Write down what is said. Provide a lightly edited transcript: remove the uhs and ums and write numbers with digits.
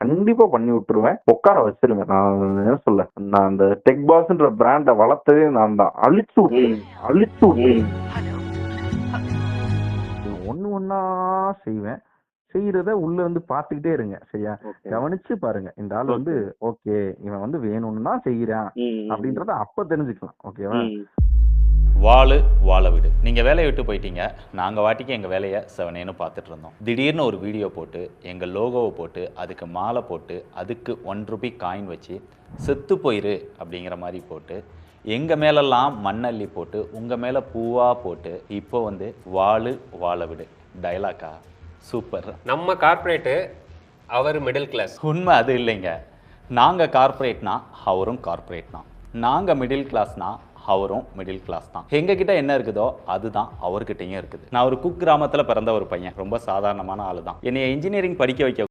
கண்டிப்பா பண்ணி விட்டுருவேன். உட்கார வச்சிருவேன். நான் என்ன சொல்ல, நான் அந்த டெக் பாஸ்ன்ற பிராண்ட வளர்த்ததே நான் தான். அழிச்சு விட்டுருவேன், அழிச்சு விட்டுருவேன். ஒண்ணு ஒண்ணா செய்வேன். செய்யறத உள்ள இருந்து பார்த்துக்கிட்டே இருங்க. சரியா? கவனிச்சு பாருங்க. இந்த ஆள் வந்து ஓகே, இவன் வந்து வேணும்னு தான் செய்யறான் அப்படின்றத அப்ப தெரிஞ்சுக்கலாம். ஓகேவா? வாழு வாழ விடு. நீங்கள் வேலையை விட்டு போயிட்டீங்க. நாங்கள் வாட்டிக்கு எங்கள் வேலையை செவனேன்னு பார்த்துட்டு இருந்தோம். திடீர்னு ஒரு வீடியோ போட்டு எங்கள் லோகோவை போட்டு அதுக்கு மாலை போட்டு அதுக்கு ₹1 காயின் வச்சு செத்து போயிரு அப்படிங்கிற மாதிரி போட்டு எங்கள் மேலெல்லாம் மண்ணள்ளி போட்டு உங்கள் மேலே பூவாக போட்டு இப்போ வந்து வாழு வாழ விடு டைலாக்கா சூப்பர். நம்ம கார்ப்பரேட்டு, அவர் மிடில் கிளாஸ். உண்மை அது இல்லைங்க. நாங்கள் கார்ப்பரேட்னா அவரும் கார்ப்பரேட்னா, நாங்கள் மிடில் கிளாஸ்னா அவரும் மிடில் கிளாஸ் தான். எங்ககிட்ட என்ன இருக்குதோ அதுதான் அவர்கிட்டையும் இருக்குது. நான் ஒரு குக் கிராமத்தில் பிறந்த ஒரு பையன், ரொம்ப சாதாரணமான ஆளு தான். என்னைய இன்ஜினியரிங் படிக்க வைக்க